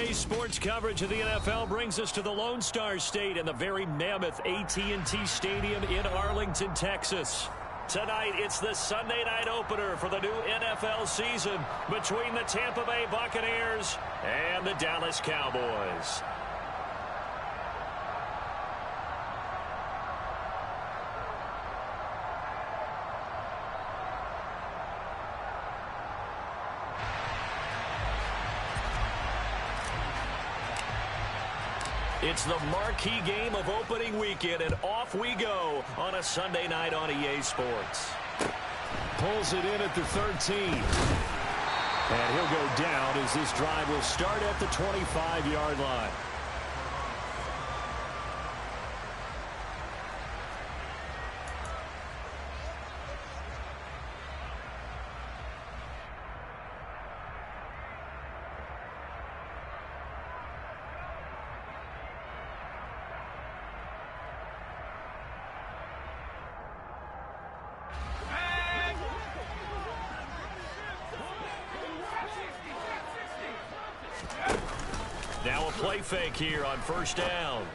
Today's sports coverage of the NFL brings us to the Lone Star State and the very mammoth AT&T Stadium in Arlington, Texas. Tonight, it's the Sunday night opener for the new NFL season between the Tampa Bay Buccaneers and the Dallas Cowboys. It's the marquee game of opening weekend, and off we go on a Sunday night on EA Sports. Pulls it in at the 13. And he'll go down as this drive will start at the 25-yard line. Now a play fake here on first down.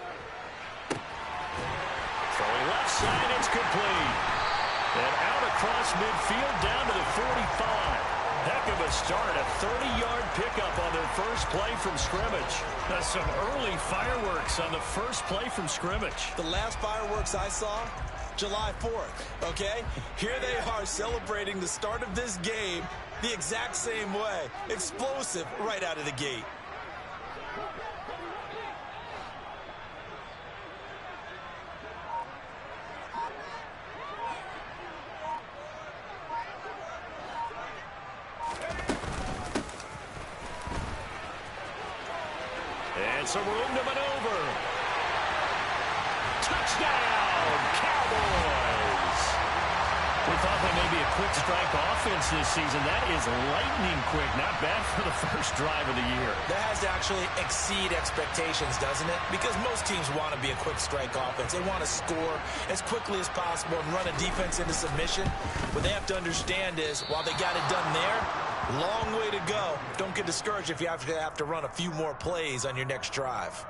Throwing left side, it's complete. And out across midfield down to the 45. Heck of a start, a 30-yard pickup on their first play from scrimmage. That's some early fireworks on the first play from scrimmage. The last fireworks I saw, July 4th, okay? Here they are celebrating the start of this game the exact same way. Explosive right out of the gate. And some room to maneuver. Touchdown, Cowboys! We thought they may be a quick strike offense this season. That is lightning quick. Not bad for the first drive of the year. That has to actually exceed expectations, doesn't it? Because most teams want to be a quick strike offense. They want to score as quickly as possible and run a defense into submission. What they have to understand is, while they got it done there, long way to go. Don't get discouraged if you have to run a few more plays on your next drive.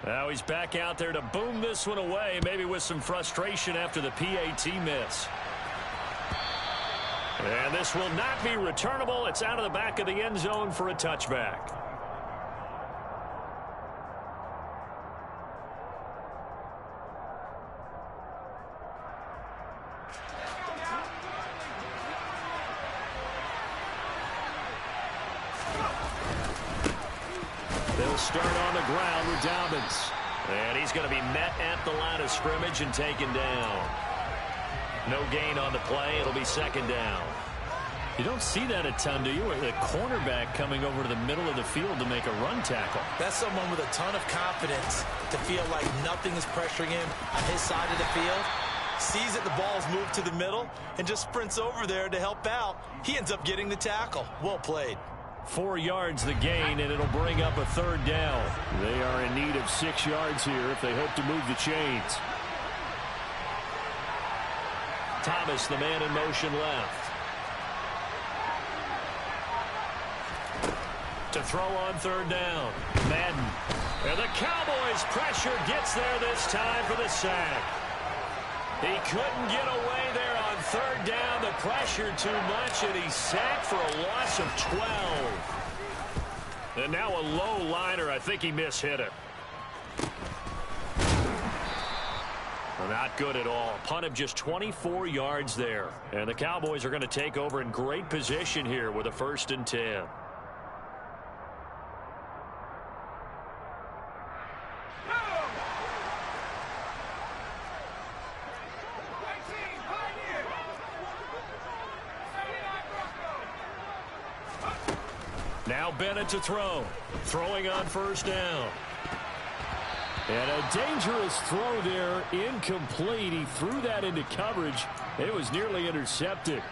Now he's back out there to boom this one away, maybe with some frustration after the PAT miss. And this will not be returnable. It's out of the back of the end zone for a touchback. They'll start on the ground with Dobbins. And he's going to be met at the line of scrimmage and taken down. No gain on the play. It'll be second down. You don't see that a ton, do you? The cornerback coming over to the middle of the field to make a run tackle. That's someone with a ton of confidence to feel like nothing is pressuring him on his side of the field. Sees that the ball's moved to the middle and just sprints over there to help out. He ends up getting the tackle. Well played. 4 yards the gain, and it'll bring up a third down. They are in need of 6 yards here if they hope to move the chains. Thomas, the man in motion left. To throw on third down. Madden. And the Cowboys pressure gets there this time for the sack. He couldn't get away there on third down. The pressure too much, and he's sacked for a loss of 12. And now a low liner. I think he mishit it. Not good at all. Punt of just 24 yards there. And the Cowboys are going to take over in great position here with a 1st and 10. Now Bennett to throw. Throwing on first down. And a dangerous throw there, incomplete. He threw that into coverage. It was nearly intercepted. I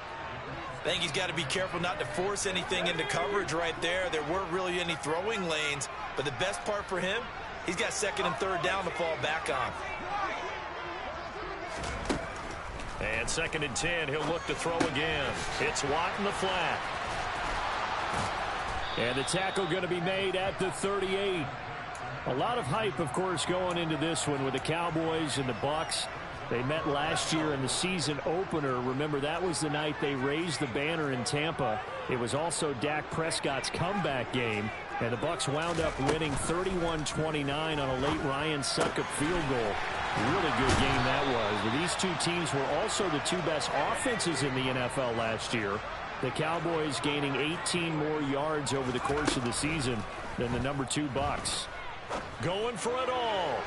think he's got to be careful not to force anything into coverage right there. There weren't really any throwing lanes, but the best part for him, he's got 2nd and 3rd down to fall back on. And 2nd and 10, he'll look to throw again. It's Watt in the flat. And the tackle going to be made at the 38. A lot of hype, of course, going into this one with the Cowboys and the Bucs. They met last year in the season opener. Remember, that was the night they raised the banner in Tampa. It was also Dak Prescott's comeback game. And the Bucs wound up winning 31-29 on a late Ryan Succop field goal. Really good game that was. But these two teams were also the two best offenses in the NFL last year. The Cowboys gaining 18 more yards over the course of the season than the number 2 Bucs. Going for it all.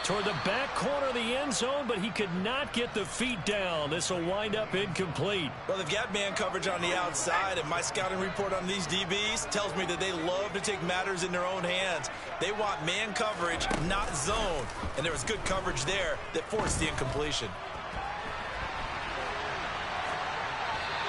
Toward the back corner of the end zone, but he could not get the feet down. This will wind up incomplete. Well, they've got man coverage on the outside, and my scouting report on these DBs tells me that they love to take matters in their own hands. They want man coverage, not zone. And there was good coverage there that forced the incompletion.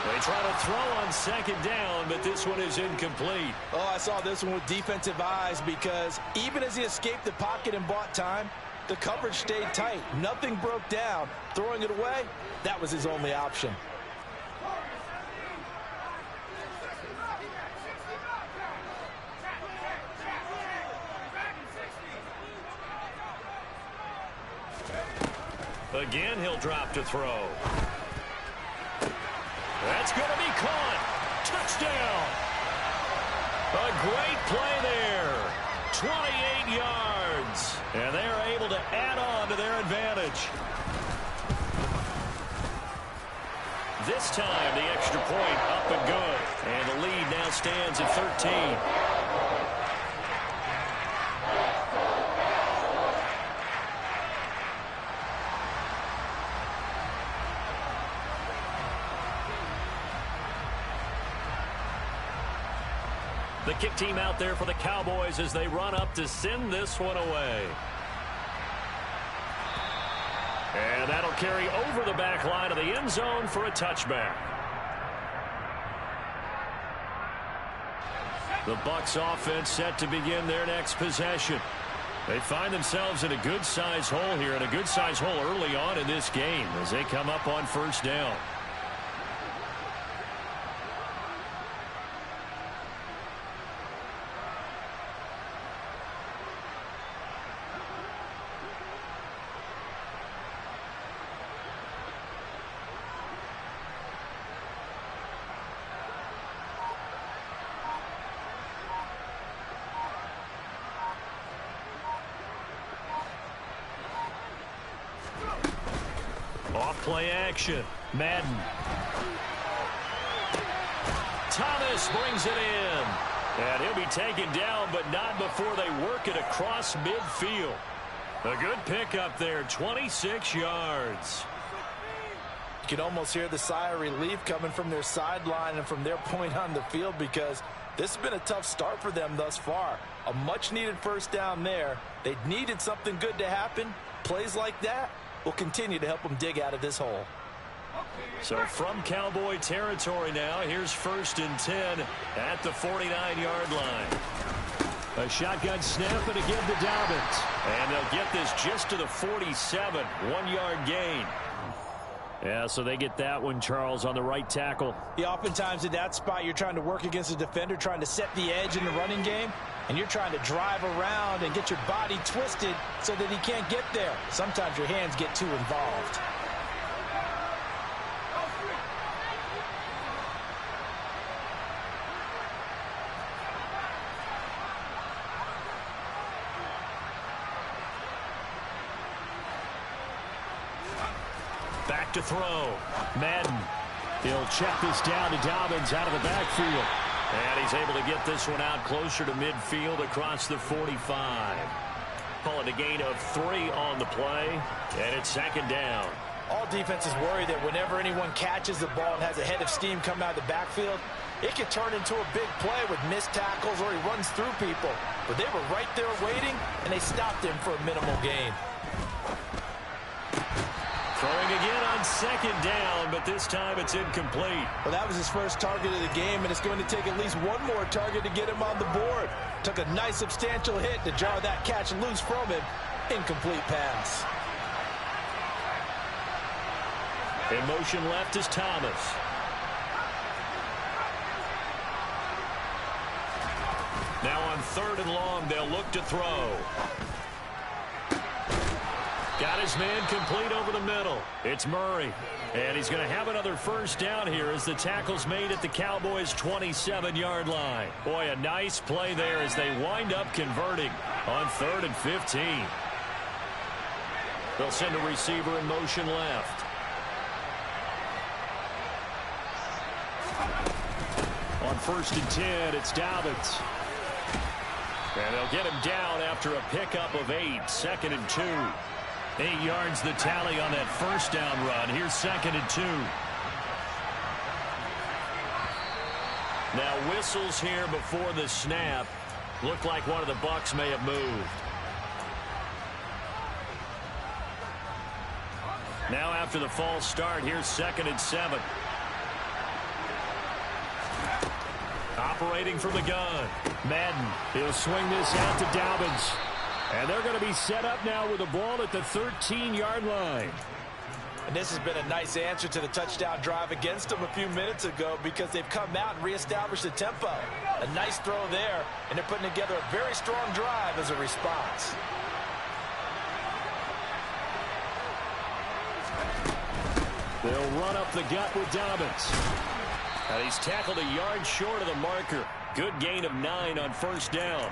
They try to throw on 2nd down, but this one is incomplete. Oh, I saw this one with defensive eyes because even as he escaped the pocket and bought time, the coverage stayed tight. Nothing broke down. Throwing it away, that was his only option. Again, he'll drop to throw. That's going to be caught. Touchdown. A great play there. 28 yards. And they are able to add on to their advantage. This time, the extra point up and good. And the lead now stands at 13. The kick team out there for the Cowboys as they run up to send this one away. And that'll carry over the back line of the end zone for a touchback. The Bucs offense set to begin their next possession. They find themselves in a good-sized hole here, and a good-sized hole early on in this game as they come up on 1st down. Off-play action. Madden. Thomas brings it in. And he'll be taken down, but not before they work it across midfield. A good pickup there, 26 yards. You can almost hear the sigh of relief coming from their sideline and from their point on the field because this has been a tough start for them thus far. A much-needed 1st down there. They needed something good to happen. Plays like that will continue to help them dig out of this hole. So from Cowboy territory now, here's 1st and 10 at the 49-yard line. A shotgun snap and a give to Dobbins. And they'll get this just to the 47, 1-yard gain. Yeah, so they get that one, Charles, on the right tackle. Yeah, oftentimes in that spot, you're trying to work against a defender, trying to set the edge in the running game, and you're trying to drive around and get your body twisted so that he can't get there. Sometimes your hands get too involved. Back to throw. Madden. He'll check this down to Dobbins out of the backfield. And he's able to get this one out closer to midfield across the 45. Call it a gain of 3 on the play. And it's 2nd down. All defenses worry that whenever anyone catches the ball and has a head of steam come out of the backfield, it can turn into a big play with missed tackles or he runs through people. But they were right there waiting, and they stopped him for a minimal gain. Throwing again on 2nd down, but this time it's incomplete. Well, that was his first target of the game, and it's going to take at least one more target to get him on the board. Took a nice substantial hit to jar that catch loose from him. Incomplete pass. In motion left is Thomas. Now on 3rd and long, they'll look to throw. Got his man complete over the middle. It's Murray. And he's going to have another first down here as the tackle's made at the Cowboys' 27-yard line. Boy, a nice play there as they wind up converting on 3rd and 15. They'll send a receiver in motion left. On 1st and 10, it's Dobbins. And they'll get him down after a pickup of 8, 2nd and 2. 8 yards the tally on that first down run. Here's 2nd and 2. Now whistles here before the snap. Looked like one of the Bucs may have moved. Now after the false start, here's 2nd and 7. Operating from the gun. Madden. He'll swing this out to Dobbins. And they're going to be set up now with the ball at the 13-yard line. And this has been a nice answer to the touchdown drive against them a few minutes ago because they've come out and reestablished the tempo. A nice throw there, and they're putting together a very strong drive as a response. They'll run up the gut with Dobbins. And he's tackled a yard short of the marker. Good gain of 9 on first down.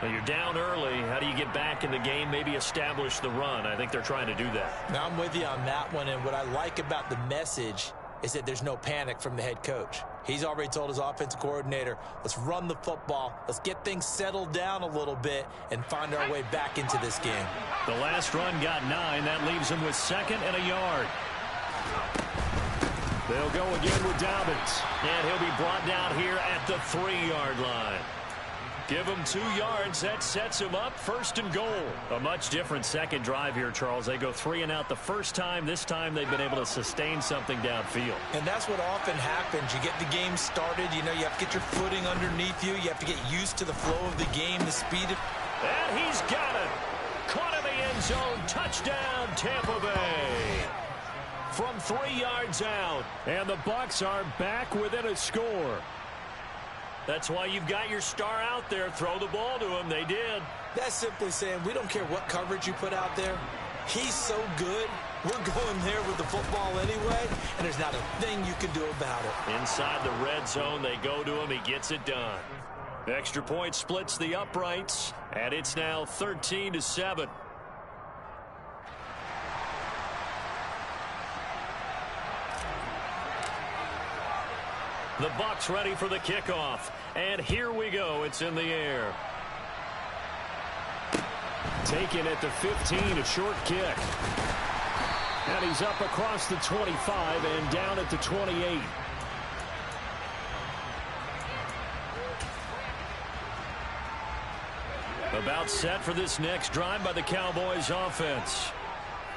Now you're down early. How do you get back in the game? Maybe establish the run. I think they're trying to do that. Now I'm with you on that one, and what I like about the message is that there's no panic from the head coach. He's already told his offensive coordinator, let's run the football, let's get things settled down a little bit and find our way back into this game. The last run got 9. That leaves him with 2nd and a yard. They'll go again with Dobbins, and he'll be brought down here at the 3-yard line. Give him 2 yards. That sets him up 1st and goal. A much different second drive here, Charles. They go 3 and out the first time. This time they've been able to sustain something downfield. And that's what often happens. You get the game started. You know, you have to get your footing underneath you. You have to get used to the flow of the game, the speed of... And he's got it. Caught in the end zone. Touchdown, Tampa Bay. From 3 yards out. And the Bucs are back within a score. That's why you've got your star out there. Throw the ball to him. They did. That's simply saying we don't care what coverage you put out there. He's so good. We're going there with the football anyway, and there's not a thing you can do about it. Inside the red zone, they go to him. He gets it done. Extra point splits the uprights, and it's now 13-7. The Bucs ready for the kickoff. And here we go. It's in the air. Taken at the 15, a short kick. And he's up across the 25 and down at the 28. About set for this next drive by the Cowboys offense.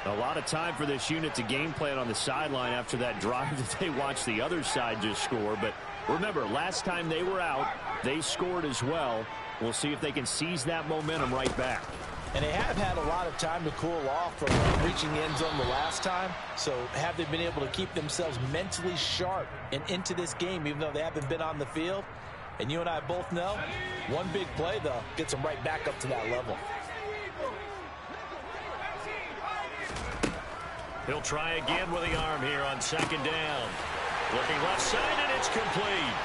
A lot of time for this unit to game plan on the sideline after that drive that they watched the other side just score. But remember, last time they were out, they scored as well. We'll see if they can seize that momentum right back. And they have had a lot of time to cool off from reaching the end zone the last time. So have they been able to keep themselves mentally sharp and into this game, even though they haven't been on the field? And you and I both know, one big play, though, gets them right back up to that level. He'll try again with the arm here on 2nd down. Looking left side, and it's complete.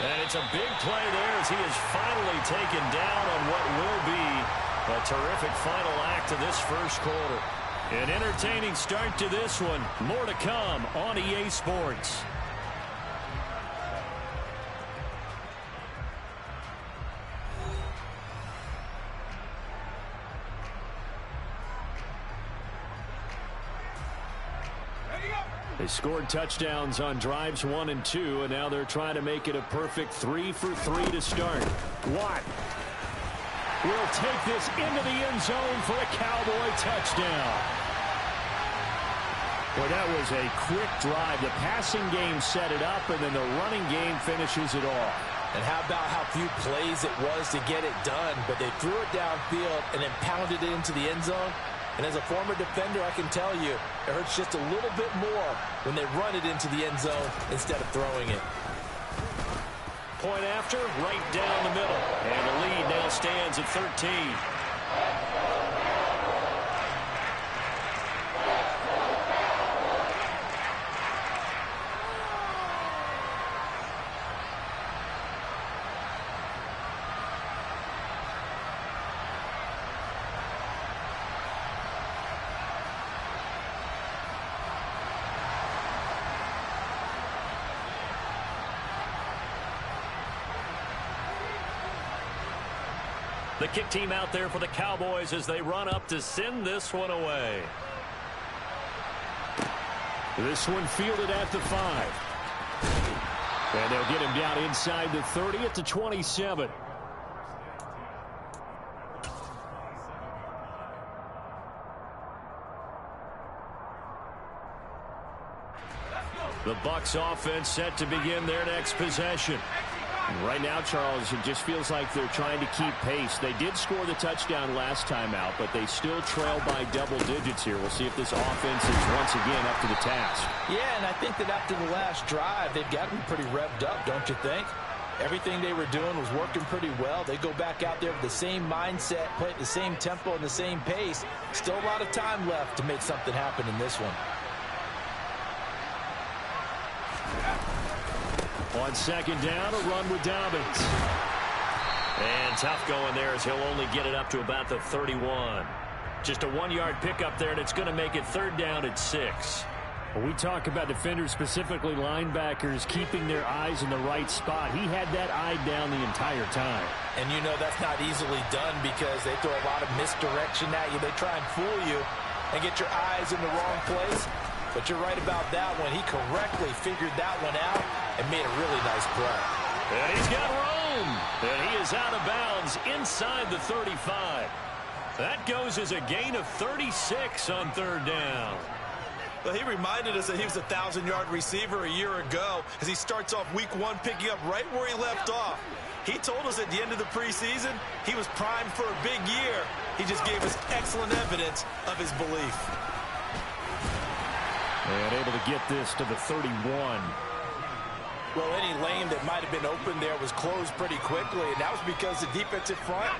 And it's a big play there as he is finally taken down on what will be a terrific final act of this first quarter. An entertaining start to this one. More to come on EA Sports. They scored touchdowns on drives 1 and 2, and now they're trying to make it a perfect 3 for 3 to start. Watt will take this into the end zone for a Cowboy touchdown. Well, that was a quick drive. The passing game set it up, and then the running game finishes it all. And how about how few plays it was to get it done, but they threw it downfield and then pounded it into the end zone. And as a former defender, I can tell you, it hurts just a little bit more when they run it into the end zone instead of throwing it. Point after, right down the middle. And the lead now stands at 13. The kick team out there for the Cowboys as they run up to send this one away. This one fielded at the 5. And they'll get him down inside the 30 at the 27. The Bucs offense set to begin their next possession. Right now, Charles, it just feels like they're trying to keep pace. They did score the touchdown last time out, but they still trail by double digits here. We'll see if this offense is once again up to the task. Yeah, and I think that after the last drive, they've gotten pretty revved up, don't you think? Everything they were doing was working pretty well. They go back out there with the same mindset, play at the same tempo and the same pace. Still a lot of time left to make something happen in this one. On second down, a run with Dobbins. And tough going there as he'll only get it up to about the 31. Just a 1-yard pickup there, and it's going to make it third down at 6. When we talk about defenders, specifically linebackers, keeping their eyes in the right spot, he had that eye down the entire time. And you know that's not easily done because they throw a lot of misdirection at you. They try and fool you and get your eyes in the wrong place. But you're right about that one. He correctly figured that one out and made a really nice play. And he's got room. And he is out of bounds inside the 35. That goes as a gain of 36 on third down. Well, he reminded us that he was a 1,000-yard receiver a year ago as he starts off week 1 picking up right where he left off. He told us at the end of the preseason he was primed for a big year. He just gave us excellent evidence of his belief. And able to get this to the 31. Well, any lane that might have been open there was closed pretty quickly, and that was because the defensive front,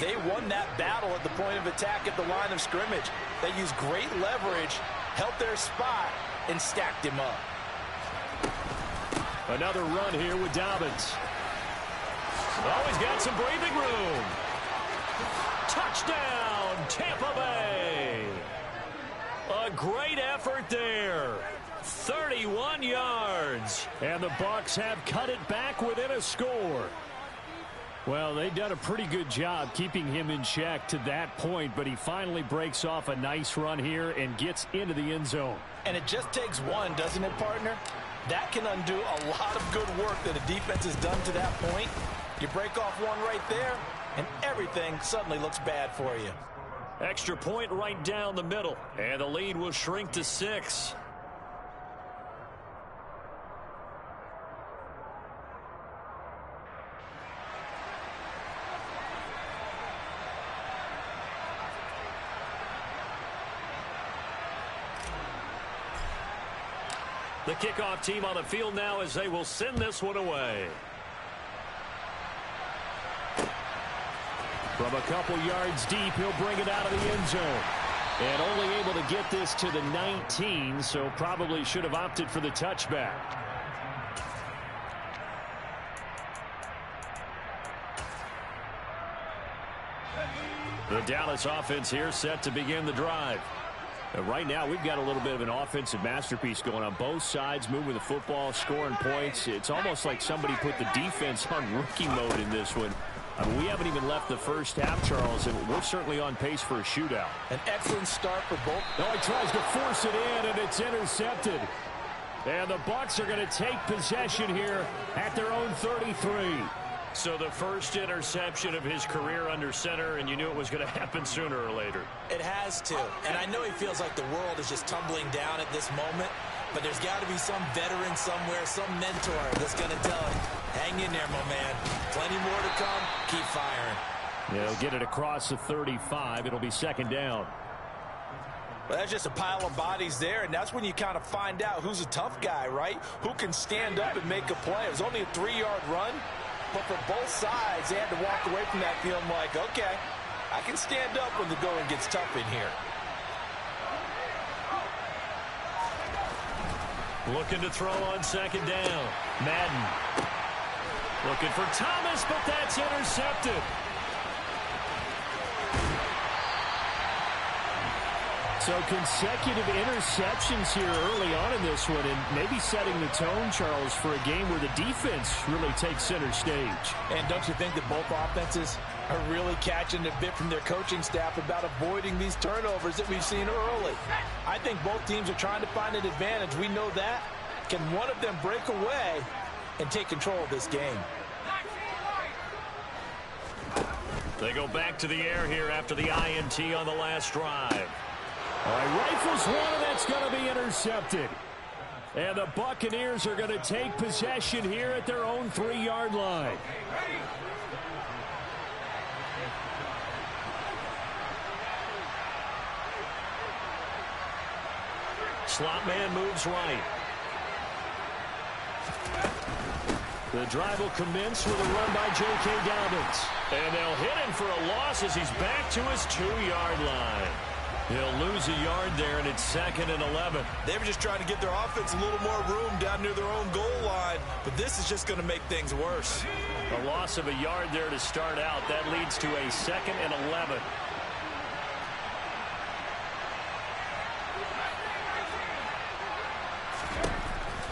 they won that battle at the point of attack at the line of scrimmage. They used great leverage, held their spot, and stacked him up. Another run here with Dobbins. Oh, he's got some breathing room. Touchdown, Tampa Bay. A great effort there. 31 yards. And the Bucs have cut it back within a score. Well, they've done a pretty good job keeping him in check to that point, but he finally breaks off a nice run here and gets into the end zone. And it just takes one, doesn't it, partner? That can undo a lot of good work that a defense has done to that point. You break off one right there, and everything suddenly looks bad for you. Extra point right down the middle, and the lead will shrink to 6. The kickoff team on the field now as they will send this one away. From a couple yards deep, he'll bring it out of the end zone. And only able to get this to the 19, so probably should have opted for the touchback. The Dallas offense here set to begin the drive. Right now, we've got a little bit of an offensive masterpiece going on. Both sides moving the football, scoring points. It's almost like somebody put the defense on rookie mode in this one. I mean, we haven't even left the first half, Charles, and we're certainly on pace for a shootout. An excellent start for both. No, he tries to force it in, and it's intercepted. And the Bucs are going to take possession here at their own 33. So the first interception of his career under center, and you knew it was going to happen sooner or later. It has to. And I know he feels like the world is just tumbling down at this moment, but there's got to be some veteran somewhere, some mentor that's going to tell him, hang in there, my man. Plenty more to come. Keep firing. They'll get it across the 35. It'll be second down. Well, that's just a pile of bodies there, and that's when you kind of find out who's a tough guy, right? Who can stand up and make a play. It was only a 3-yard run, but for both sides, they had to walk away from that feeling like, okay, I can stand up when the going gets tough in here. Looking to throw on second down. Madden. Looking for Thomas, but that's intercepted. So consecutive interceptions here early on in this one, and maybe setting the tone, Charles, for a game where the defense really takes center stage. And don't you think that both offenses are really catching a bit from their coaching staff about avoiding these turnovers that we've seen early? I think both teams are trying to find an advantage. We know that. Can one of them break away and take control of this game? They go back to the air here after the INT on the last drive. All right, rifles one, and that's going to be intercepted. And the Buccaneers are going to take possession here at their own 3-yard line. Slot man moves right. The drive will commence with a run by J.K. Dobbins. And they'll hit him for a loss as he's back to his 2-yard line. He'll lose a yard there, and it's 2nd and 11. They were just trying to get their offense a little more room down near their own goal line, but this is just going to make things worse. A loss of a yard there to start out. That leads to a 2nd and 11.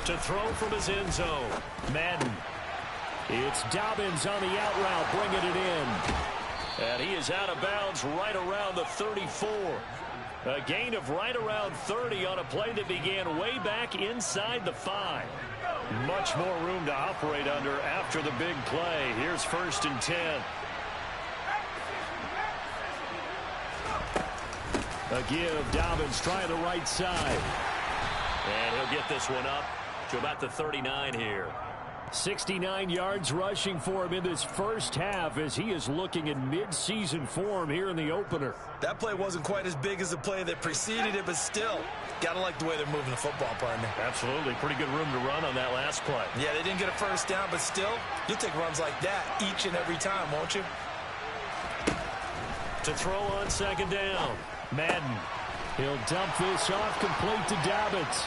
To throw from his end zone. Madden. It's Dobbins on the out route, bringing it in. And he is out of bounds right around the 34. A gain of right around 30 on a play that began way back inside the 5. Much more room to operate under after the big play. Here's 1st and 10. A give. Dobbins trying the right side. And he'll get this one up to about the 39 here. 69 yards rushing for him in this first half as he is looking in mid-season form here in the opener. That play wasn't quite as big as the play that preceded it, but still, got to like the way they're moving the football, partner. Absolutely. Pretty good room to run on that last play. Yeah, they didn't get a first down, but still, you'll take runs like that each and every time, won't you? To throw on second down. Madden. He'll dump this off complete to Dobbins.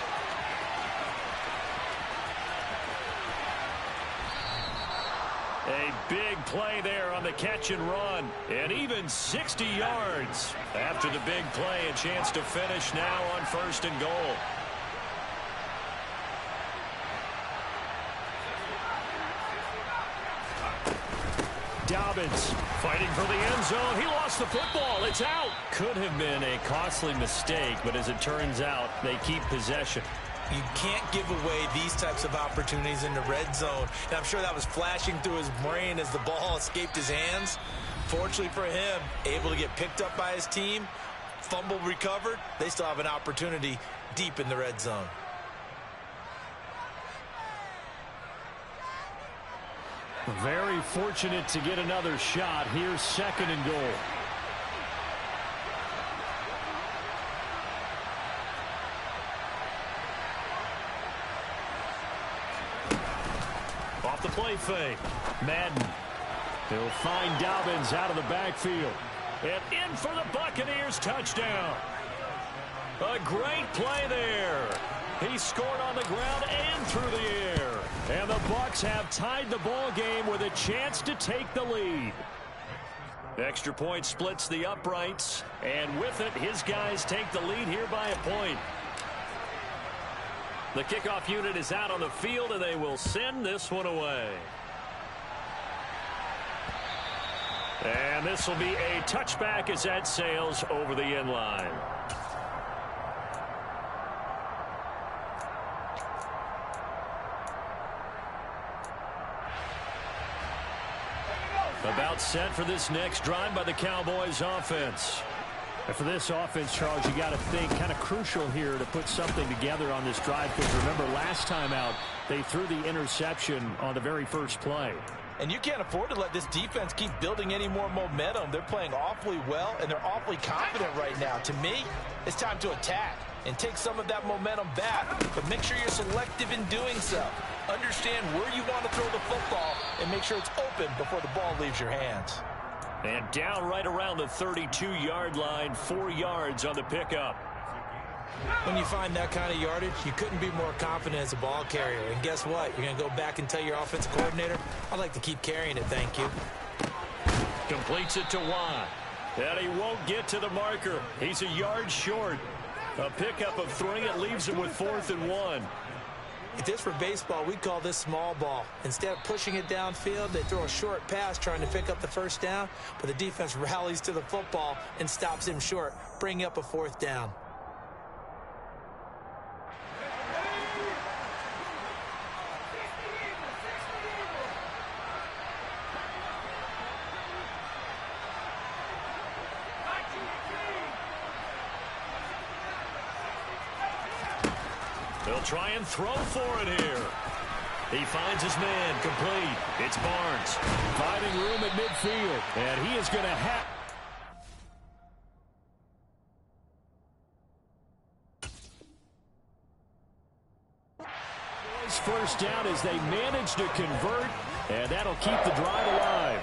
A big play there on the catch and run. And even 60 yards after the big play. A chance to finish now on 1st and goal. Dobbins fighting for the end zone. He lost the football. It's out. Could have been a costly mistake, but as it turns out, they keep possession. You can't give away these types of opportunities in the red zone. And I'm sure that was flashing through his brain as the ball escaped his hands. Fortunately for him, able to get picked up by his team, fumble recovered. They still have an opportunity deep in the red zone. Very fortunate to get another shot. Here's 2nd and goal. Off the play fake. Madden. He'll find Dobbins out of the backfield. And in for the Buccaneers touchdown. A great play there. He scored on the ground and through the air. And the Bucs have tied the ball game with a chance to take the lead. Extra point splits the uprights. And with it, his guys take the lead here by a point. The kickoff unit is out on the field, and they will send this one away. And this will be a touchback as that sails over the end line. About set for this next drive by the Cowboys offense. And for this offense, Charles, you got to think kind of crucial here to put something together on this drive, because remember last time out, they threw the interception on the very first play. And you can't afford to let this defense keep building any more momentum. They're playing awfully well, and they're awfully confident right now. To me, it's time to attack and take some of that momentum back. But make sure you're selective in doing so. Understand where you want to throw the football and make sure it's open before the ball leaves your hands. And down right around the 32-yard line, 4 yards on the pickup. When you find that kind of yardage, you couldn't be more confident as a ball carrier. And guess what? You're going to go back and tell your offensive coordinator, I'd like to keep carrying it, thank you. Completes it to Watt. And he won't get to the marker. He's a yard short. A pickup of 3. It leaves him with 4th and 1. If this were baseball, we'd call this small ball. Instead of pushing it downfield, they throw a short pass trying to pick up the first down, but the defense rallies to the football and stops him short, bringing up a 4th down. They'll try and throw for it here. He finds his man complete. It's Barnes finding room at midfield, and he is going to have... First down as they manage to convert, and that'll keep the drive alive.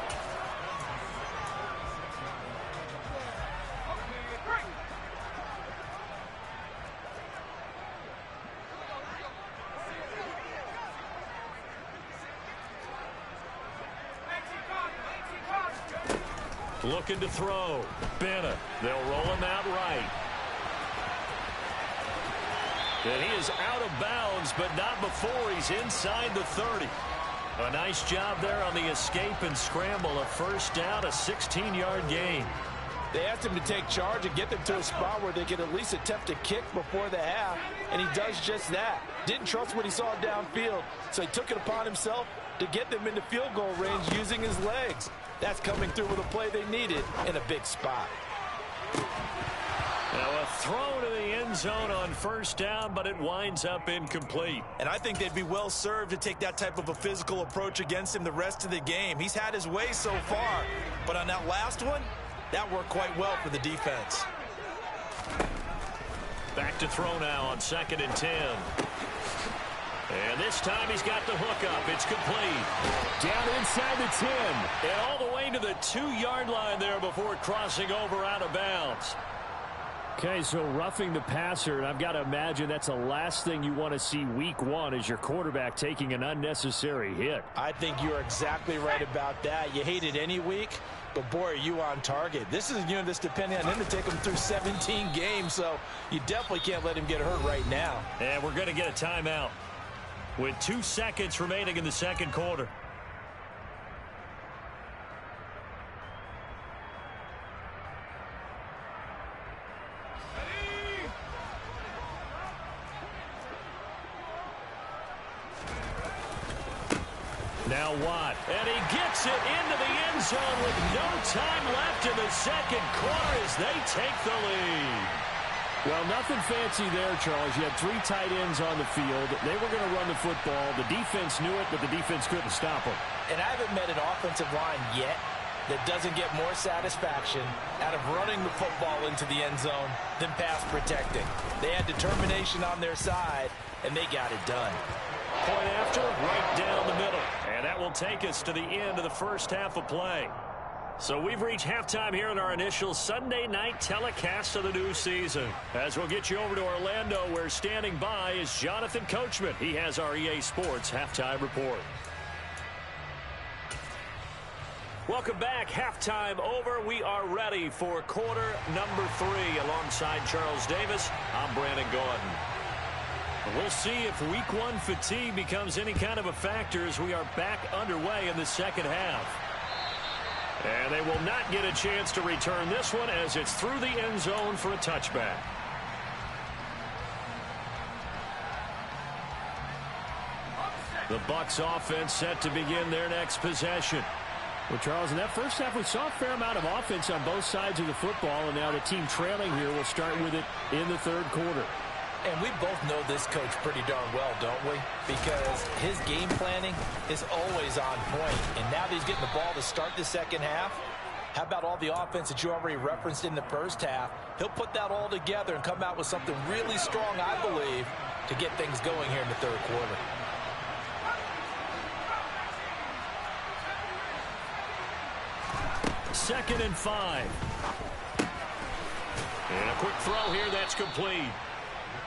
Looking to throw. Bennett. They'll roll him out right. And he is out of bounds, but not before he's inside the 30. A nice job there on the escape and scramble. A first down, a 16-yard gain. They asked him to take charge and get them to a spot where they could at least attempt to kick before the half, and he does just that. Didn't trust what he saw downfield, so he took it upon himself to get them into field goal range using his legs. That's coming through with a play they needed in a big spot. Now a throw to the end zone on first down, but it winds up incomplete. And I think they'd be well served to take that type of a physical approach against him the rest of the game. He's had his way so far, but on that last one, that worked quite well for the defense. Back to throw now on 2nd and 10. And this time he's got the hook up. It's complete. Down inside the 10. And all the way to the 2-yard line there before crossing over out of bounds. Okay, so roughing the passer, and I've got to imagine that's the last thing you want to see week 1 is your quarterback taking an unnecessary hit. I think you're exactly right about that. You hate it any week, but boy, are you on target. This is a unit that's depending on him to take him through 17 games, so you definitely can't let him get hurt right now. And we're going to get a timeout with 2 seconds remaining in the second quarter. Now Watt, and he gets it into the end zone with no time left in the second quarter as they take the lead. Well, nothing fancy there, Charles. You had 3 tight ends on the field. They were going to run the football. The defense knew it, but the defense couldn't stop them. And I haven't met an offensive line yet that doesn't get more satisfaction out of running the football into the end zone than pass protecting. They had determination on their side, and they got it done. Point after, right down the middle. And that will take us to the end of the first half of play. So we've reached halftime here in our initial Sunday night telecast of the new season. As we'll get you over to Orlando, where standing by is Jonathan Coachman. He has our EA Sports halftime report. Welcome back. Halftime over. We are ready for quarter number 3. Alongside Charles Davis, I'm Brandon Gordon. We'll see if week 1 fatigue becomes any kind of a factor as we are back underway in the second half. And they will not get a chance to return this one as it's through the end zone for a touchback. The Bucs offense set to begin their next possession. Well, Charles, in that first half, we saw a fair amount of offense on both sides of the football, and now the team trailing here will start with it in the third quarter. And we both know this coach pretty darn well, don't we? Because his game planning is always on point. And now that he's getting the ball to start the second half, how about all the offense that you already referenced in the first half? He'll put that all together and come out with something really strong, I believe, to get things going here in the third quarter. Second and 5. And a quick throw here that's complete.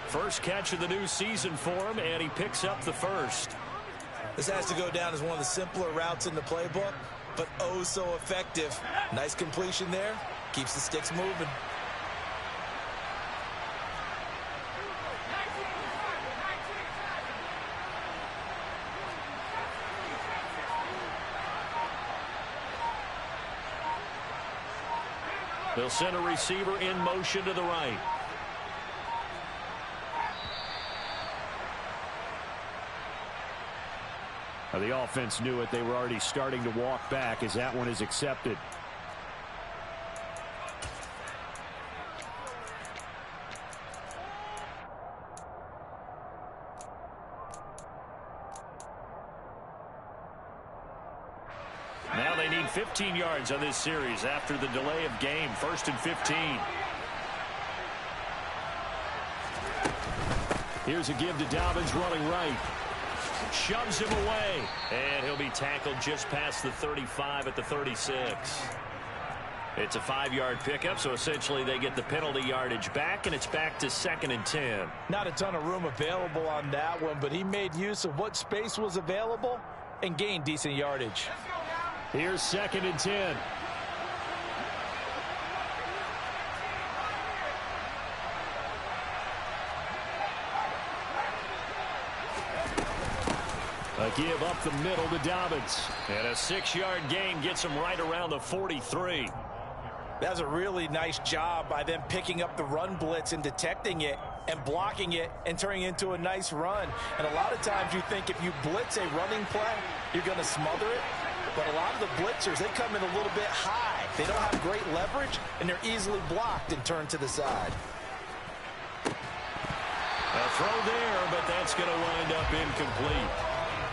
First catch of the new season for him, and he picks up the first. This has to go down as one of the simpler routes in the playbook, but oh so effective. Nice completion there. Keeps the sticks moving. They'll send a receiver in motion to the right. The offense knew it. They were already starting to walk back as that one is accepted. Now they need 15 yards on this series after the delay of game. First and 15. Here's a give to Dobbins running right. Shoves him away. And he'll be tackled just past the 35 at the 36. It's a 5-yard pickup, so essentially they get the penalty yardage back, and it's back to 2nd and 10. Not a ton of room available on that one, but he made use of what space was available and gained decent yardage. Here's 2nd and 10. A give up the middle to Dobbins. And a 6-yard gain gets him right around the 43. That's a really nice job by them picking up the run blitz and detecting it and blocking it and turning it into a nice run. And a lot of times you think if you blitz a running play, you're going to smother it. But a lot of the blitzers, they come in a little bit high. They don't have great leverage, and they're easily blocked and turned to the side. A throw there, but that's going to wind up incomplete.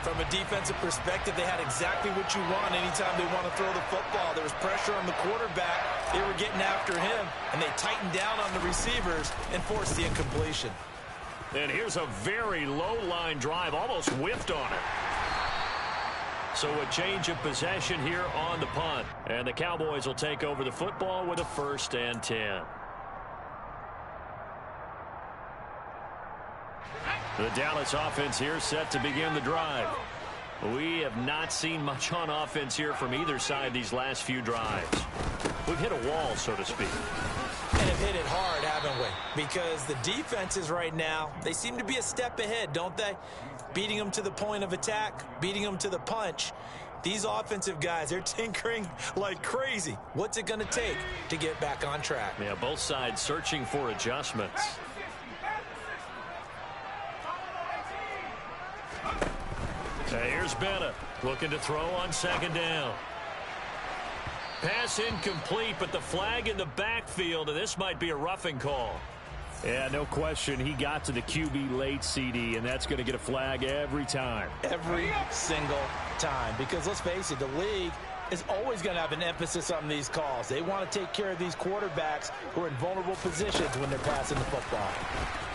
From a defensive perspective, they had exactly what you want anytime they want to throw the football. There was pressure on the quarterback. They were getting after him, and they tightened down on the receivers and forced the incompletion. And here's a very low-line drive, almost whiffed on it. So a change of possession here on the punt. And the Cowboys will take over the football with a 1st and 10. The Dallas offense here set to begin the drive. We have not seen much on offense here from either side these last few drives. We've hit a wall, so to speak. And have hit it hard, haven't we? Because the defenses right now, they seem to be a step ahead, don't they? Beating them to the point of attack, beating them to the punch. These offensive guys, they're tinkering like crazy. What's it going to take to get back on track? Yeah, both sides searching for adjustments. Here's Bennett looking to throw on 2nd down. Pass incomplete, but the flag in the backfield, and this might be a roughing call. Yeah, no question. He got to the QB late, CD, and that's going to get a flag every time. Every single time. Because let's face it, the league is always going to have an emphasis on these calls. They want to take care of these quarterbacks who are in vulnerable positions when they're passing the football.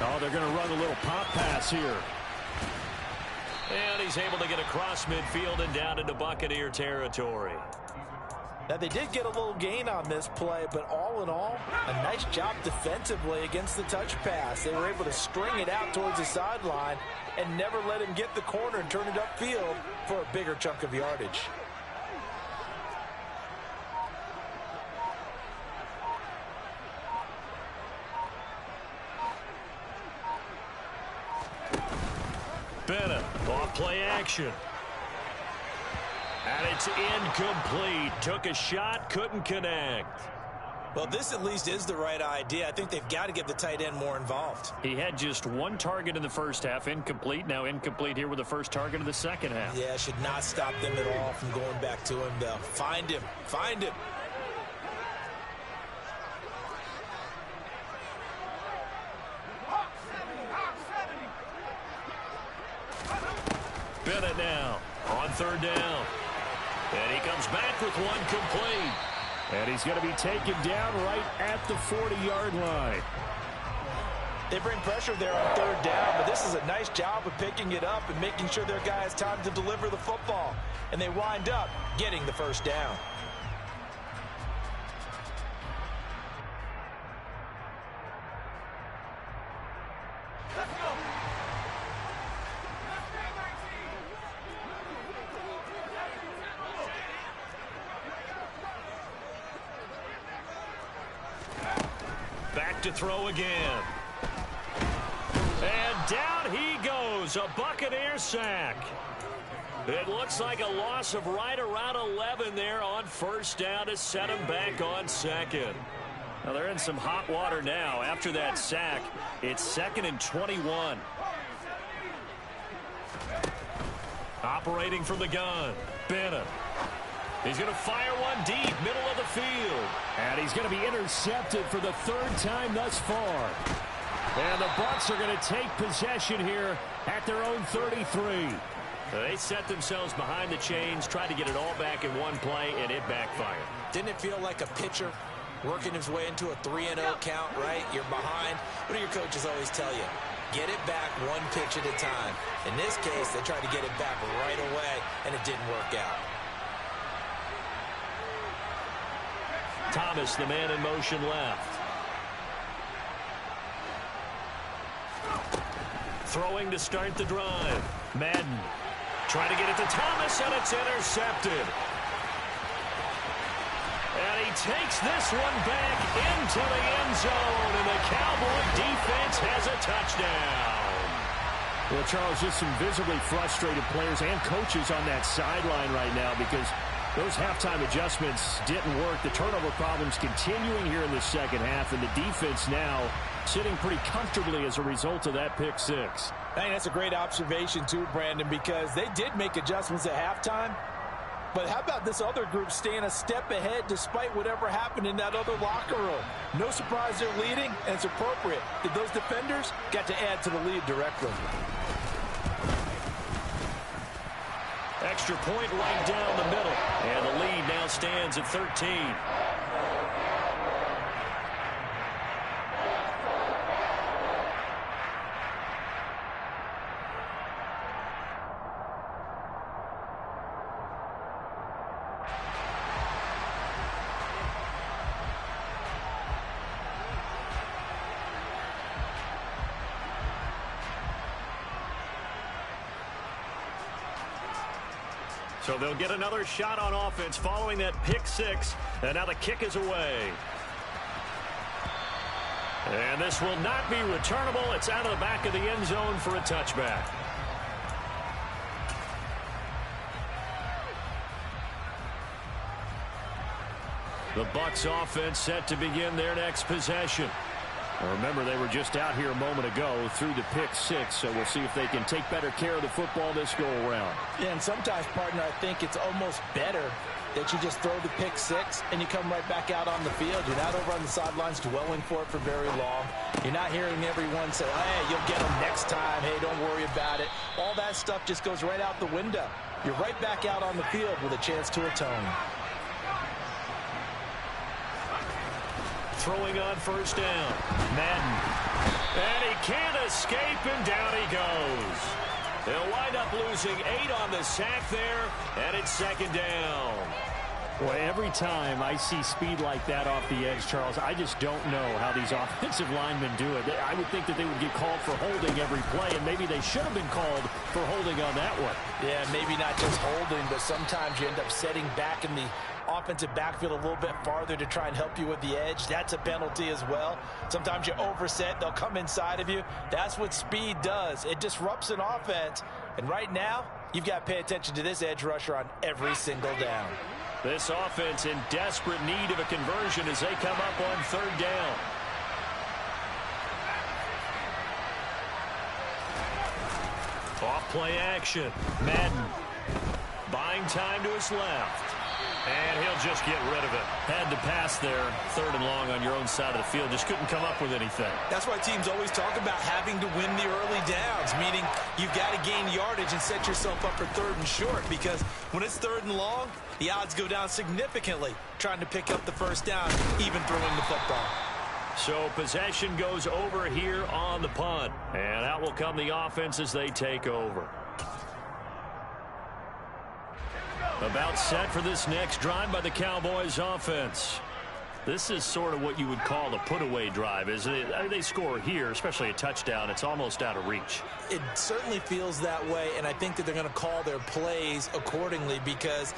Oh, they're going to run a little pop pass here. And he's able to get across midfield and down into Buccaneer territory. Now, they did get a little gain on this play, but all in all, a nice job defensively against the touch pass. They were able to string it out towards the sideline and never let him get the corner and turn it upfield for a bigger chunk of yardage. Bennett, off play action. And it's incomplete. Took a shot, couldn't connect. Well, this at least is the right idea. I think they've got to get the tight end more involved. He had just one target in the first half, incomplete. Now incomplete here with the first target of the second half. Yeah, should not stop them at all from going back to him, though. Find him. Find him. third down. And he comes back with one complete. And he's going to be taken down right at the 40-yard line. They bring pressure there on third down, but this is a nice job of picking it up and making sure their guy has time to deliver the football. And they wind up getting the first down. Let's go. Back to throw again. And down he goes. A Buccaneer sack. It looks like a loss of right around 11 there on first down to set him back on second. Now they're in some hot water now. After that sack, it's 2nd and 21. Operating from the gun, Bennett. He's going to fire one deep, middle of the field. And he's going to be intercepted for the 3rd time thus far. And the Bucs are going to take possession here at their own 33. They set themselves behind the chains, tried to get it all back in one play, and it backfired. Didn't it feel like a pitcher working his way into a 3-0 count, right? You're behind. What do your coaches always tell you? Get it back one pitch at a time. In this case, they tried to get it back right away, and it didn't work out. Thomas, the man in motion left. Throwing to start the drive. Madden trying to get it to Thomas, and it's intercepted. And he takes this one back into the end zone, and the Cowboy defense has a touchdown. Well, Charles, just some visibly frustrated players and coaches on that sideline right now because those halftime adjustments didn't work. The turnover problems continuing here in the second half, and the defense now sitting pretty comfortably as a result of that pick six. I think that's a great observation too, Brandon, because they did make adjustments at halftime. But how about this other group staying a step ahead despite whatever happened in that other locker room? No surprise they're leading, and it's appropriate. Those defenders got to add to the lead directly. Extra point right down the middle. And the lead now stands at 13. So they'll get another shot on offense following that pick six. And now the kick is away. And this will not be returnable. It's out of the back of the end zone for a touchback. The Bucs offense set to begin their next possession. Well, remember, they were just out here a moment ago through the pick six, so we'll see if they can take better care of the football this go-around. Yeah, and sometimes, partner, I think it's almost better that you just throw the pick six and you come right back out on the field. You're not over on the sidelines dwelling for it for very long. You're not hearing everyone say, hey, you'll get them next time. Hey, don't worry about it. All that stuff just goes right out the window. You're right back out on the field with a chance to atone. Throwing on first down. Madden. And he can't escape, and down he goes. They'll wind up losing 8 on the sack there, and it's second down. Boy, every time I see speed like that off the edge, Charles, I just don't know how these offensive linemen do it. I would think that they would get called for holding every play, and maybe they should have been called for holding on that one. Yeah, maybe not just holding, but sometimes you end up setting back in the offensive backfield a little bit farther to try and help you with the edge. That's a penalty as well. Sometimes you overset. They'll come inside of you. That's what speed does. It disrupts an offense. And right now, you've got to pay attention to this edge rusher on every single down. This offense in desperate need of a conversion as they come up on third down. Off play action. Madden buying time to his left. And he'll they'll just get rid of it. Had to pass there, 3rd and long on your own side of the field. Just couldn't come up with anything. That's why teams always talk about having to win the early downs, meaning you've got to gain yardage and set yourself up for 3rd and short, because when it's 3rd and long, the odds go down significantly trying to pick up the 1st down, even throwing the football. So possession goes over here on the punt. And out will come the offense as they take over. About set for this next drive by the Cowboys offense. This is sort of what you would call a put-away drive, isn't it? I mean, they score here, especially a touchdown. It's almost out of reach. It certainly feels that way, and I think that they're going to call their plays accordingly, because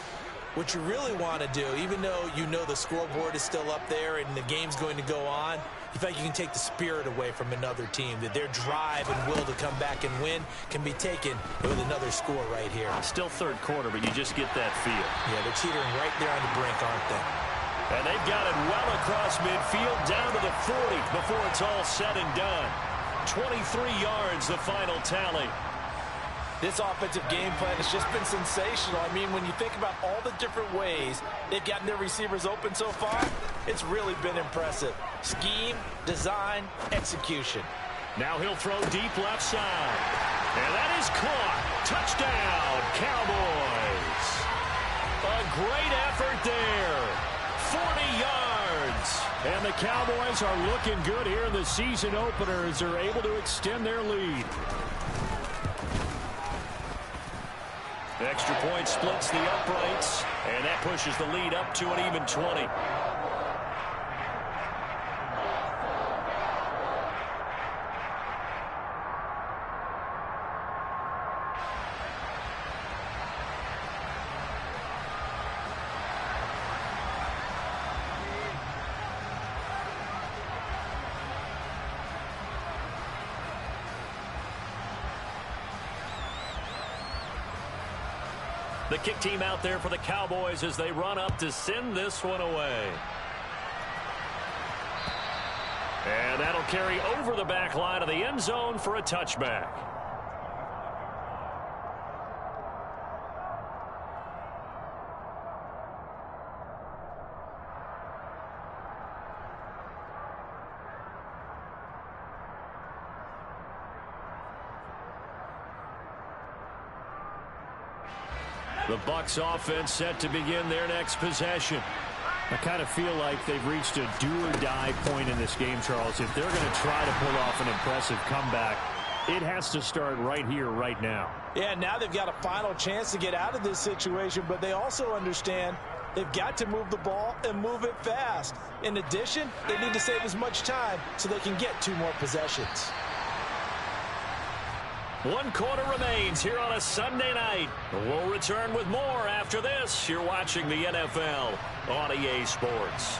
what you really want to do, even though you know the scoreboard is still up there and the game's going to go on, you feel like you can take the spirit away from another team, that their drive and will to come back and win can be taken with another score right here. Still 3rd quarter, but you just get that feel. Yeah, they're teetering right there on the brink, aren't they? And they've got it well across midfield down to the 40 before it's all said and done. 23 yards, the final tally. This offensive game plan has just been sensational. I mean, when you think about all the different ways they've gotten their receivers open so far, it's really been impressive. Scheme, design, execution. Now he'll throw deep left side. And that is caught. Touchdown, Cowboys. A great effort there. 40 yards. And the Cowboys are looking good here in the season opener as they're able to extend their lead. Extra point splits the uprights, and that pushes the lead up to an even 20. The kick team out there for the Cowboys as they run up to send this one away. And that'll carry over the back line of the end zone for a touchback. The Bucs offense set to begin their next possession. I kind of feel like they've reached a do-or-die point in this game, Charles. If they're going to try to pull off an impressive comeback, it has to start right here, right now. Yeah, now they've got a final chance to get out of this situation, but they also understand they've got to move the ball and move it fast. In addition, they need to save as much time so they can get 2 more possessions. 1 quarter remains here on a Sunday night. We'll return with more after this. You're watching the NFL on EA Sports.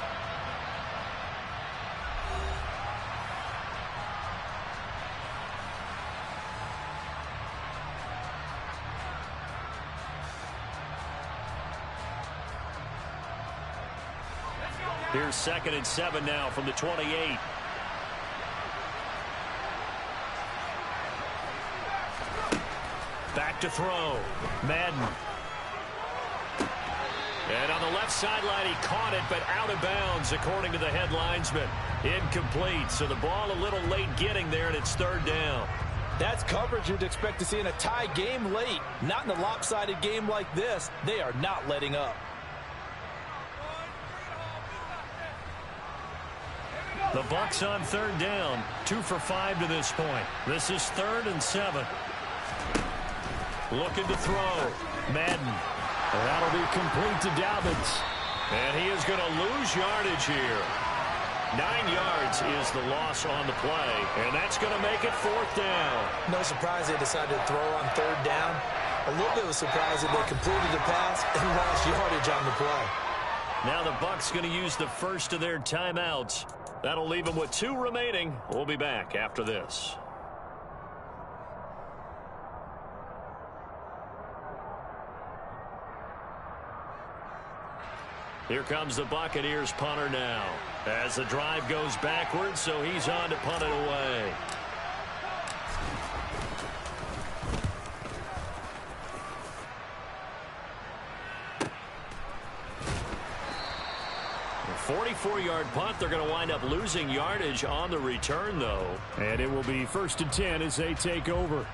Here's 2nd and 7 now from the 28. Back to throw. Madden. And on the left sideline, he caught it, but out of bounds, according to the head linesman. Incomplete, so the ball a little late getting there, and it's 3rd down. That's coverage you'd expect to see in a tie game late. Not in a lopsided game like this. They are not letting up. The Bucs on 3rd down. 2 for 5 to this point. This is 3rd and 7. Looking to throw. Madden. That'll be complete to Dobbins. And he is going to lose yardage here. 9 yards is the loss on the play. And that's going to make it 4th down. No surprise they decided to throw on 3rd down. A little bit of a surprise that they completed the pass and lost yardage on the play. Now the Bucs going to use the first of their timeouts. That'll leave them with 2 remaining. We'll be back after this. Here comes the Buccaneers punter now. As the drive goes backwards, so he's on to punt it away. 44-yard punt. They're going to wind up losing yardage on the return, though. And it will be 1st and 10 as they take over.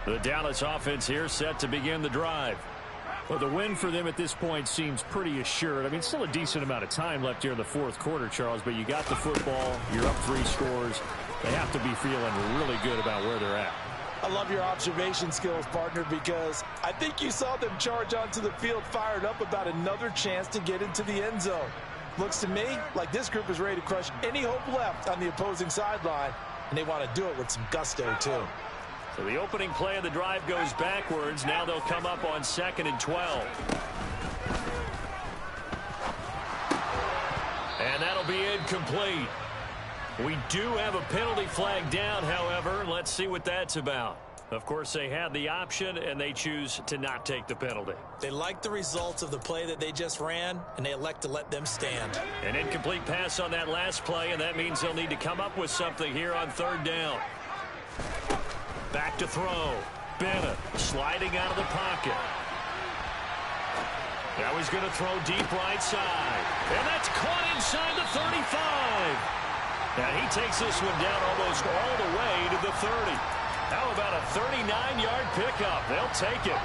The Dallas offense here set to begin the drive. Well, the win for them at this point seems pretty assured. I mean, still a decent amount of time left here in the 4th quarter, Charles, but you got the football. You're up 3 scores. They have to be feeling really good about where they're at. I love your observation skills, partner, because I think you saw them charge onto the field fired up about another chance to get into the end zone. Looks to me like this group is ready to crush any hope left on the opposing sideline, and they want to do it with some gusto, too. So the opening play of the drive goes backwards. Now they'll come up on 2nd and 12. And that'll be incomplete. We do have a penalty flag down, however. Let's see what that's about. Of course, they had the option, and they choose to not take the penalty. They like the results of the play that they just ran, and they elect to let them stand. An incomplete pass on that last play, and that means they'll need to come up with something here on 3rd down. Back to throw. Bennett sliding out of the pocket. Now he's going to throw deep right side. And that's caught inside the 35. And he takes this one down almost all the way to the 30. How about a 39-yard pickup? They'll take it.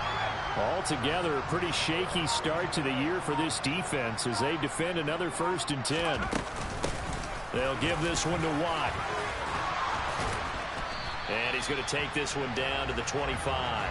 Altogether, a pretty shaky start to the year for this defense as they defend another 1st and 10. They'll give this one to Watt. And he's going to take this one down to the 25.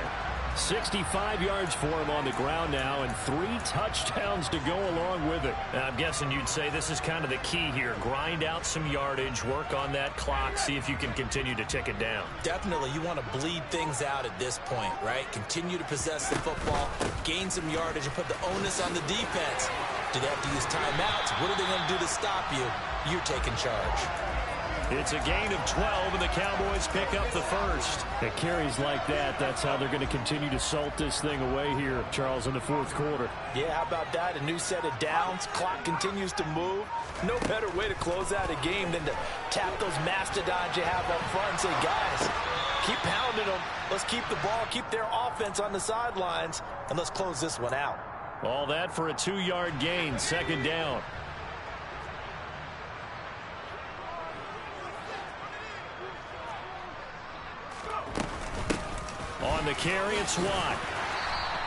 65 yards for him on the ground now, and 3 touchdowns to go along with it. I'm guessing you'd say this is kind of the key here. Grind out some yardage, work on that clock, see if you can continue to tick it down. Definitely, you want to bleed things out at this point, right? Continue to possess the football, gain some yardage, and put the onus on the defense. Do they have to use timeouts? What are they going to do to stop you? You're taking charge. It's a gain of 12, and the Cowboys pick up the 1st. It carries like that. That's how they're going to continue to salt this thing away here, Charles, in the 4th quarter. Yeah, how about that? A new set of downs. Clock continues to move. No better way to close out a game than to tap those mastodons you have up front and say, guys, keep pounding them. Let's keep the ball, keep their offense on the sidelines, and let's close this one out. All that for a 2-yard gain, 2nd down. On the carry, it's Watt.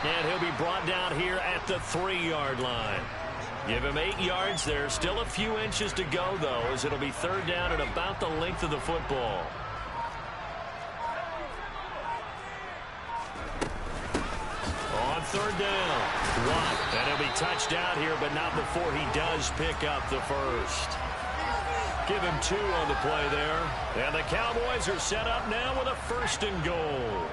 And he'll be brought down here at the 3-yard line. Give him 8 yards there. Still a few inches to go, though, as it'll be 3rd down at about the length of the football. On 3rd down, Watt. And he'll be touched out here, but not before he does pick up the 1st. Give him 2 on the play there. And the Cowboys are set up now with a 1st and goal.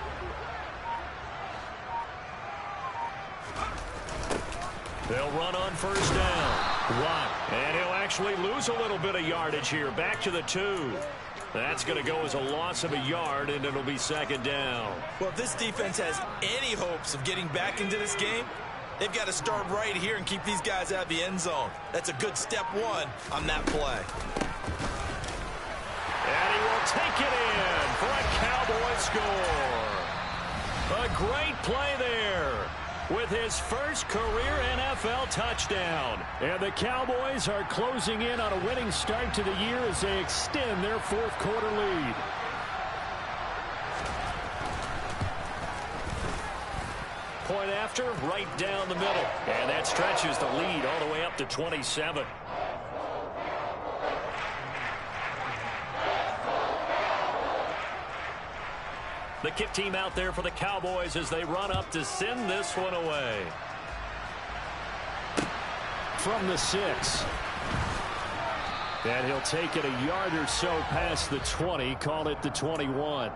They'll run on 1st down. Watt. And he'll actually lose a little bit of yardage here. Back to the 2. That's going to go as a loss of a yard, and it'll be 2nd down. Well, if this defense has any hopes of getting back into this game, they've got to start right here and keep these guys out of the end zone. That's a good step 1 on that play. And he will take it in for a Cowboy score. A great play there with his first career NFL touchdown. And the Cowboys are closing in on a winning start to the year as they extend their 4th quarter lead. Point after, right down the middle. And that stretches the lead all the way up to 27. The kick team out there for the Cowboys as they run up to send this one away. From the 6. And he'll take it a yard or so past the 20, call it the 21.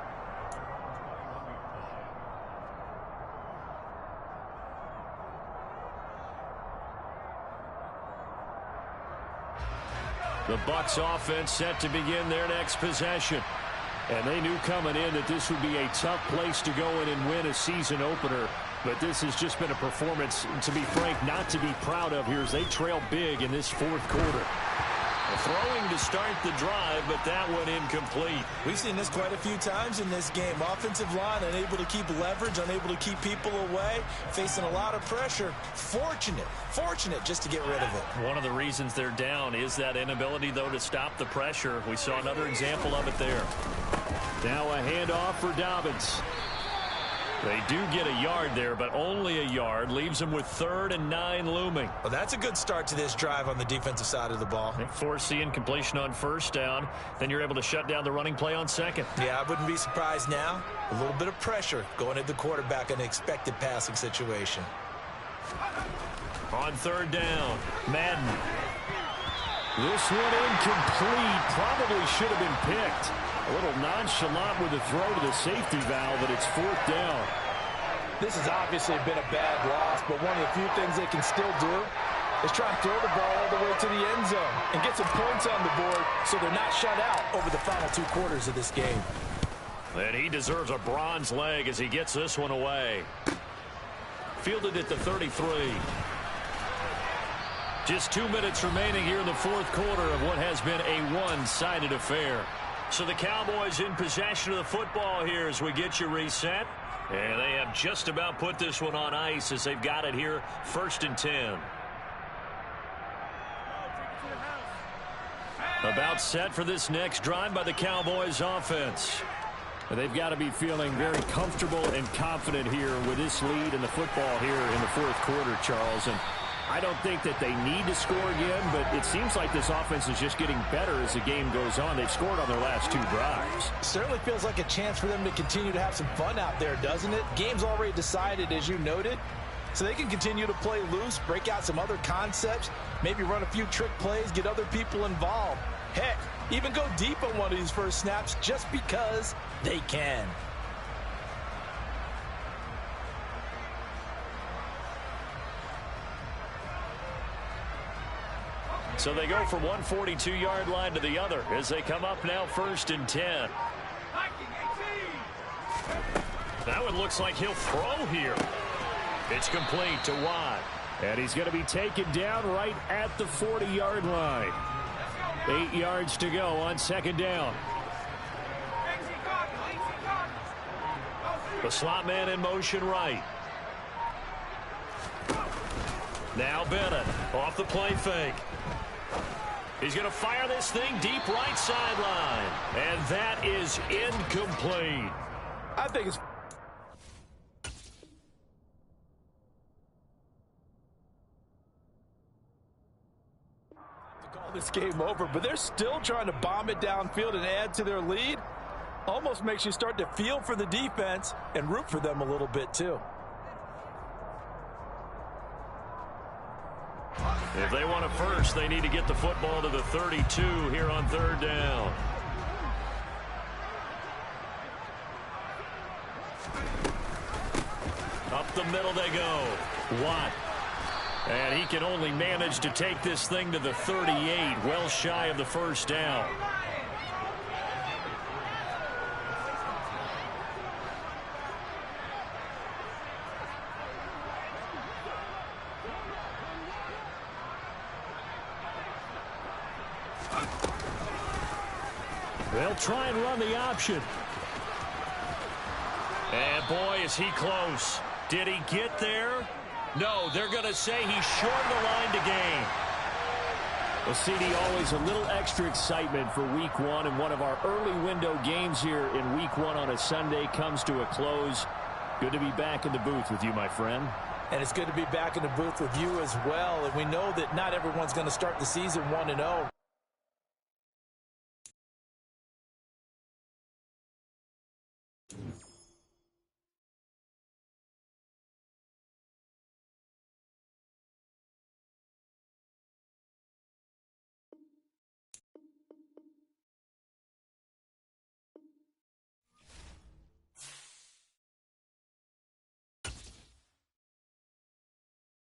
The Bucs offense set to begin their next possession. And they knew coming in that this would be a tough place to go in and win a season opener. But this has just been a performance, to be frank, not to be proud of here as they trail big in this 4th quarter. Throwing to start the drive, but that one incomplete. We've seen this quite a few times in this game. Offensive line unable to keep leverage, unable to keep people away, facing a lot of pressure. Fortunate just to get rid of it. One of the reasons they're down is that inability, though, to stop the pressure. We saw another example of it there. Now a handoff for Dobbins. They do get a yard there, but only a yard. Leaves them with 3rd and 9 looming. Well, that's a good start to this drive on the defensive side of the ball. They force the incompletion on 1st down. Then you're able to shut down the running play on 2nd. Yeah, I wouldn't be surprised now. A little bit of pressure going at the quarterback in an expected passing situation. On 3rd down, Madden. This one incomplete. Probably should have been picked. A little nonchalant with a throw to the safety valve, but it's 4th down. This has obviously been a bad loss, but one of the few things they can still do is try and throw the ball all the way to the end zone and get some points on the board so they're not shut out over the final 2 quarters of this game. And he deserves a bronze leg as he gets this one away. Fielded at the 33. Just 2 minutes remaining here in the 4th quarter of what has been a one-sided affair. So the Cowboys in possession of the football here as we get you reset. And they have just about put this one on ice as they've got it here 1st and 10. About set for this next drive by the Cowboys offense. They've got to be feeling very comfortable and confident here with this lead in the football here in the 4th quarter, Charles. And I don't think that they need to score again, but it seems like this offense is just getting better as the game goes on. They've scored on their last 2 drives. Certainly feels like a chance for them to continue to have some fun out there, doesn't it? Game's already decided, as you noted, so they can continue to play loose, break out some other concepts, maybe run a few trick plays, get other people involved. Heck, even go deep on one of these first snaps just because they can. So they go from one 42-yard line to the other as they come up now 1st and 10. That one looks like he'll throw here. It's complete to Watt. And he's going to be taken down right at the 40-yard line. 8 yards to go on 2nd down. The slot man in motion right. Now Bennett off the play fake. He's going to fire this thing deep right sideline. And that is incomplete. I think it's... to call this game over, but they're still trying to bomb it downfield and add to their lead. Almost makes you start to feel for the defense and root for them a little bit too. If they want a first, they need to get the football to the 32 here on 3rd down. Up the middle they go. Watt. And he can only manage to take this thing to the 38, well shy of the 1st down. They'll try and run the option. And boy, is he close. Did he get there? No, they're going to say he's short of the line to gain. Well, CD, always a little extra excitement for week 1, and one of our early window games here in week 1 on a Sunday comes to a close. Good to be back in the booth with you, my friend. And it's good to be back in the booth with you as well. And we know that not everyone's going to start the season 1-0.